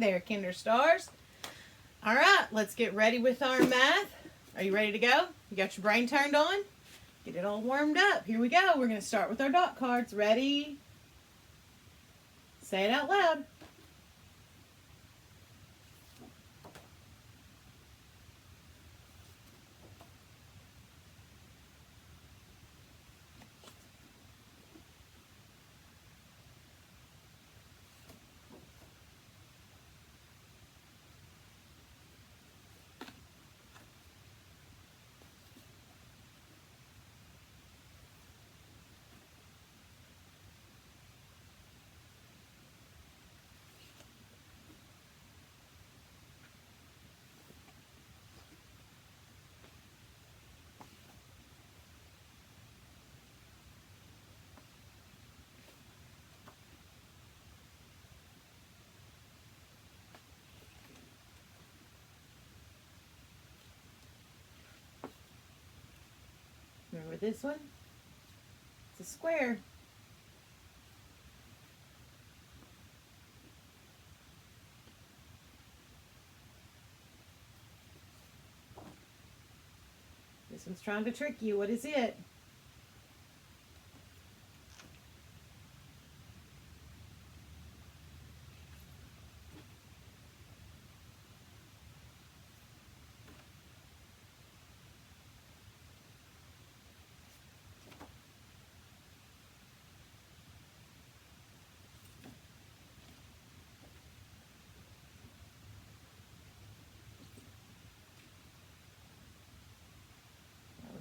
there, Kinder Stars. All right, let's get ready with our math. Are you ready to go? You got your brain turned on? Get it all warmed up. Here we go. We're going to start with our dot cards. Ready? Say it out loud. Remember this one? It's a square. This one's trying to trick you. What is it?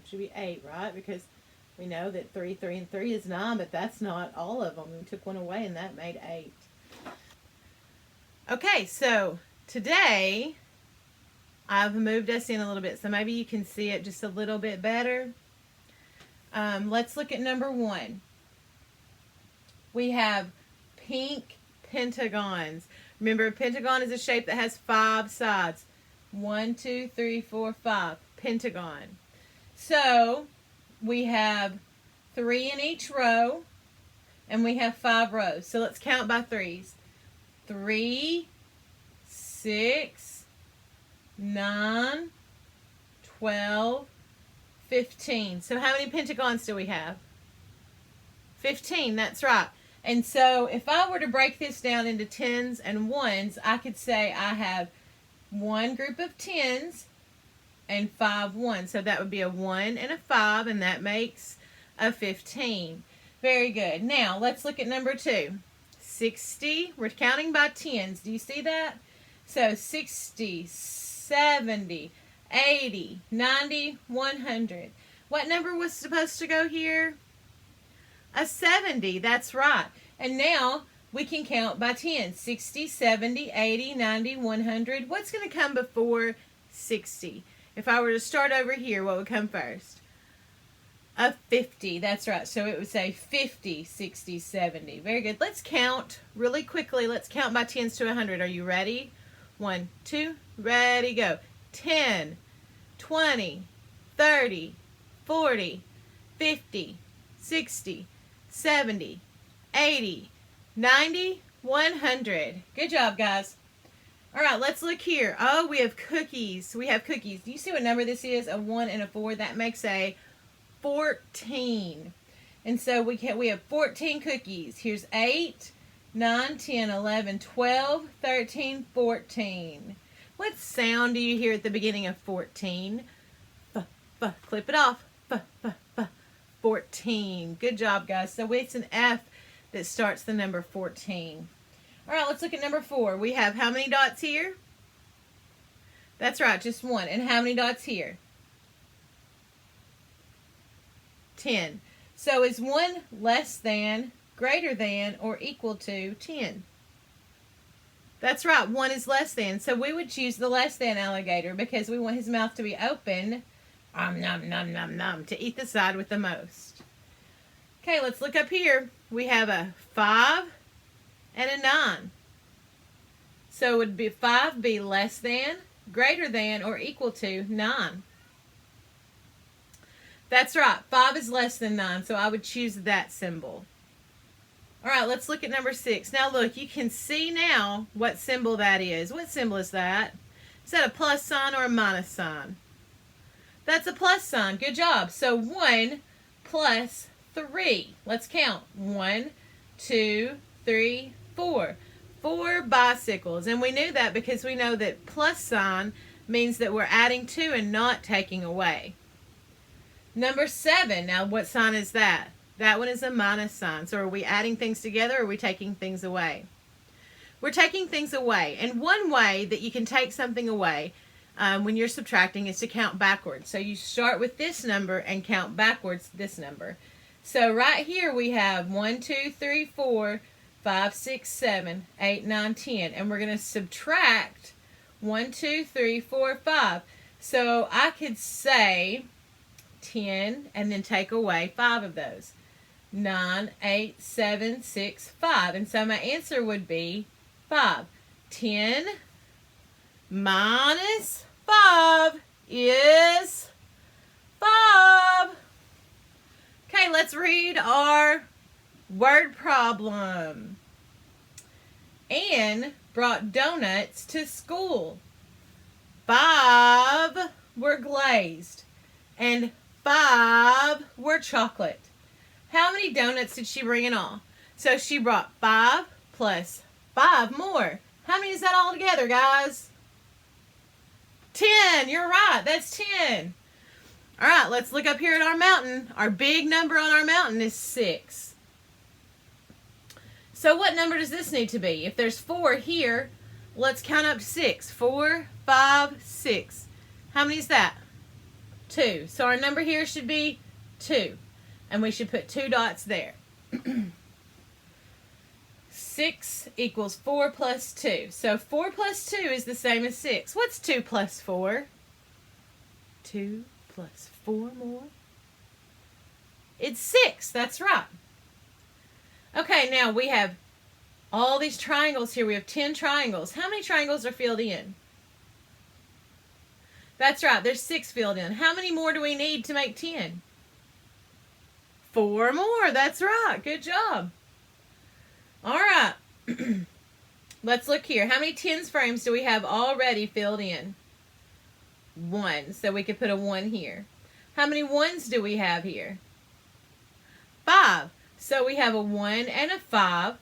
Should be 8, right? Because we know that 3, 3, and 3 is 9, but that's not all of them. We took one away, and that made 8. Okay, so today I've moved us in a little bit, so maybe you can see it just a little bit better. Let's look at number 1. We have pink pentagons. Remember, a pentagon is a shape that has 5 sides. 1, 2, 3, 4, 5. Pentagon. So we have 3 in each row, and we have 5 rows. So let's count by threes. 3, 6, 9, 12, 15. So how many pentagons do we have? 15, that's right. And so if I were to break this down into tens and ones, I could say I have one group of tens and 5 ones. So that would be a 1 and a 5, and that makes a 15. Very good. Now, let's look at number 2. 60. We're counting by tens. Do you see that? So 60, 70, 80, 90, 100. What number was supposed to go here? A 70. That's right. And now we can count by 10. 60, 70, 80, 90, 100. What's going to come before 60? If I were to start over here, what would come first? A 50. That's right. So it would say 50, 60, 70. Very good. Let's count really quickly. Let's count by tens to 100. Are you ready? 1, 2, ready, go. 10, 20, 30, 40, 50, 60, 70, 80, 90, 100. Good job, guys. All right, let's look here. Oh, we have cookies. We have cookies. Do you see what number this is? A 1 and a 4. That makes a 14. And so we have 14 cookies. Here's 8, 9, 10, 11, 12, 13, 14. What sound do you hear at the beginning of 14? Clip it off. 14. Good job, guys. So it's an F that starts the number 14. All right, let's look at number 4. We have how many dots here? That's right, just 1. And how many dots here? 10. So is 1 less than, greater than, or equal to 10? That's right, 1 is less than. So we would choose the less than alligator because we want his mouth to be open, nom, nom, nom, nom, to eat the side with the most. Okay, let's look up here. We have a 5 and a 9. So would be 5 be less than, greater than, or equal to 9? That's right. 5 is less than 9, so I would choose that symbol. All right, let's look at number 6. Now look, you can see now what symbol that is. What symbol is that? Is that a plus sign or a minus sign? That's a plus sign. Good job. So 1 plus 3. Let's count. 1, 2, 3, 4. 4 bicycles. And we knew that because we know that plus sign means that we're adding to and not taking away. Number 7. Now what sign is that? That one is a minus sign. So are we adding things together or are we taking things away? We're taking things away. And one way that you can take something away when you're subtracting is to count backwards. So you start with this number and count backwards this number. So right here we have 1, 2, 3, 4, 5, 6, 7, 8, 9, 10. And we're going to subtract 1, 2, 3, 4, 5. So I could say 10 and then take away 5 of those. 9, 8, 7, 6, 5. And so my answer would be 5. 10 minus 5 is 5. Okay, let's read our word problem. Anne brought donuts to school. 5 were glazed and 5 were chocolate. How many donuts did she bring in all? So she brought 5 plus 5 more. How many is that all together, guys? 10. You're right. That's 10. All right, let's look up here at our mountain. Our big number on our mountain is 6. So what number does this need to be? If there's 4 here, let's count up to 6. 4, 5, 6. How many is that? 2. So our number here should be 2. And we should put 2 dots there. 6 equals 4 plus 2. So 4 plus 2 is the same as 6. What's 2 plus 4? 2 plus 4 more. It's 6. That's right. Okay, now we have all these triangles here. We have 10 triangles. How many triangles are filled in? That's right. There's 6 filled in. How many more do we need to make 10? 4 more. That's right. Good job. All right. Let's look here. How many tens frames do we have already filled in? 1. So we could put a 1 here. How many 1s do we have here? 5. So we have a 1 and a 5.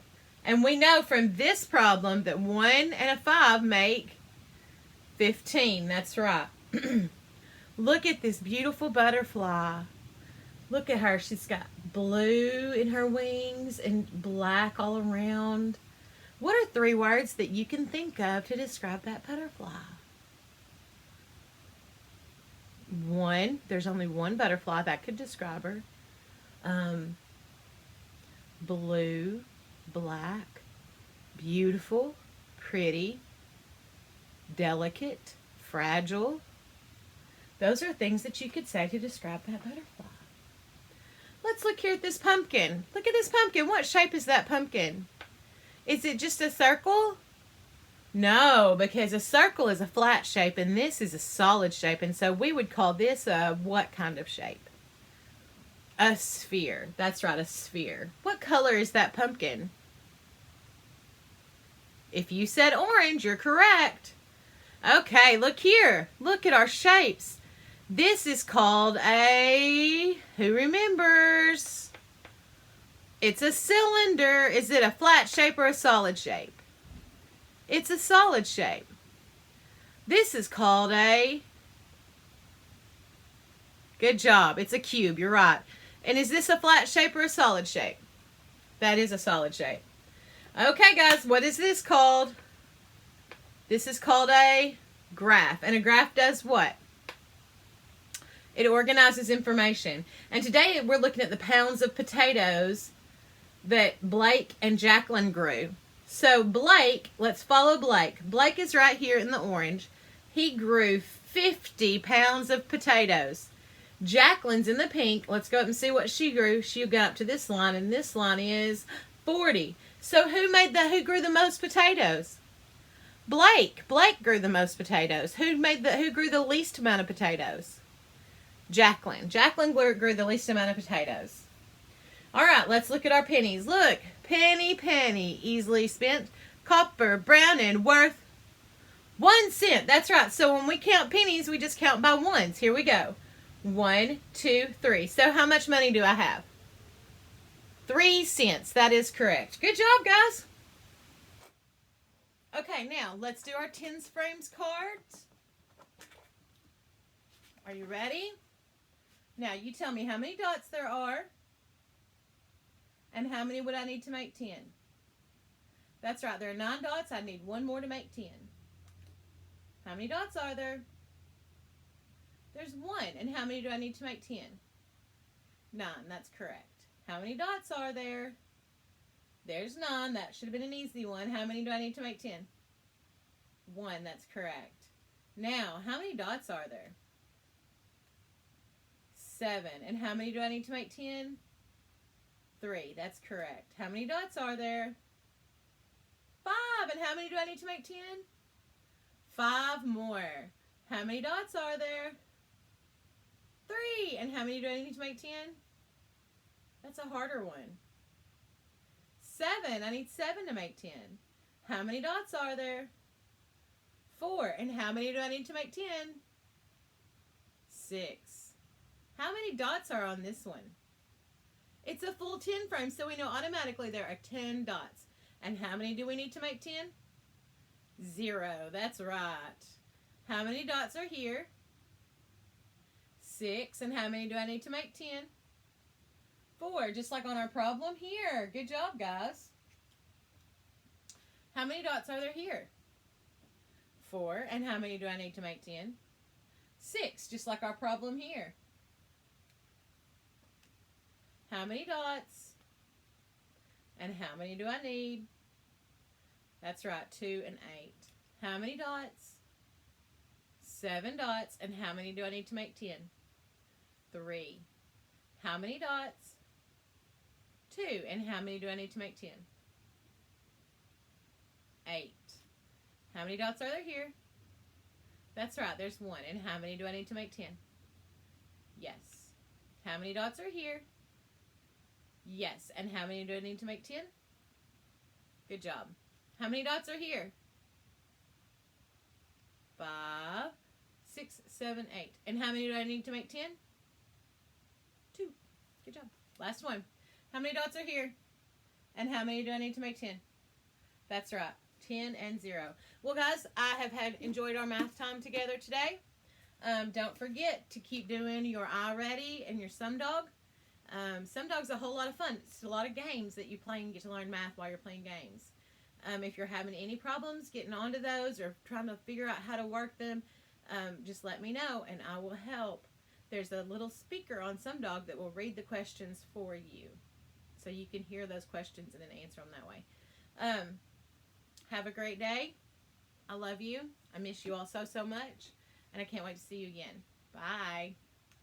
And we know from this problem that 1 and a 5 make 15. That's right. Look at this beautiful butterfly. Look at her. She's got blue in her wings and black all around. What are 3 words that you can think of to describe that butterfly? 1. There's only 1 butterfly that could describe her. Blue, black, beautiful, pretty, delicate, fragile. Those are things that you could say to describe that butterfly. Let's look here at this pumpkin. Look at this pumpkin. What shape is that pumpkin? Is it just a circle? No, because a circle is a flat shape and this is a solid shape. And so we would call this a what kind of shape? A sphere. That's right, a sphere. What color is that pumpkin? If you said orange, you're correct. Okay, look here. Look at our shapes. This is called a, who remembers? It's a cylinder. Is it a flat shape or a solid shape? It's a solid shape. This is called a, good job, it's a cube, you're right. And is this a flat shape or a solid shape? That is a solid shape. Okay guys, what is this called? This is called a graph. And a graph does what? It organizes information. And today we're looking at the pounds of potatoes that Blake and Jacqueline grew. So Blake, let's follow Blake. Blake is right here in the orange. He grew 50 pounds of potatoes. Jacqueline's in the pink. Let's go up and see what she grew. She got up to this line, and this line is 40. So who grew the most potatoes? Blake. Blake grew the most potatoes. Who grew the least amount of potatoes? Jacqueline. Jacqueline grew the least amount of potatoes. All right, let's look at our pennies. Look, penny, penny, easily spent, copper, brown, and worth 1 cent. That's right. So when we count pennies, we just count by ones. Here we go. 1, 2, 3. So how much money do I have? 3 cents. That is correct. Good job, guys. Okay, now let's do our tens frames cards. Are you ready? Now you tell me how many dots there are and how many would I need to make 10. That's right, there are 9 dots. I need 1 more to make 10. How many dots are there? There's 1. And how many do I need to make 10? 9, that's correct. How many dots are there? There's 9. That should have been an easy one. How many do I need to make 10? 1, that's correct. Now, how many dots are there? 7. And how many do I need to make 10? 3, that's correct. How many dots are there? 5. And how many do I need to make 10? 5 more. How many dots are there? 3. And how many do I need to make 10? That's a harder one. 7. I need 7 to make 10. How many dots are there? 4. And how many do I need to make 10? 6. How many dots are on this one? It's a full 10 frame, so we know automatically there are 10 dots. And how many do we need to make 10? 0. That's right. How many dots are here? 6. And how many do I need to make 10? 4. Just like on our problem here. Good job, guys. How many dots are there here? 4. And how many do I need to make 10? 6. Just like our problem here. How many dots? And how many do I need? That's right, 2 and 8. How many dots? 7 dots. And how many do I need to make 10? 3. How many dots? 2. And how many do I need to make 10? 8. How many dots are there here? That's right, there's 1. And how many do I need to make 10? Yes. How many dots are here? Yes. And how many do I need to make 10? Good job. How many dots are here? 5, 6, 7, 8. And how many do I need to make 10? 2. Good job. Last one. How many dots are here? And how many do I need to make 10? That's right. 10 and 0. Well, guys, I have enjoyed our math time together today. Don't forget to keep doing your I Ready and your Sum Dog. Sum Dog's a whole lot of fun. It's a lot of games that you play and get to learn math while you're playing games. If you're having any problems getting onto those or trying to figure out how to work them, just let me know and I will help. There's a little speaker on Sum Dog that will read the questions for you. So you can hear those questions and then answer them that way. Have a great day. I love you. I miss you all so much. And I can't wait to see you again. Bye.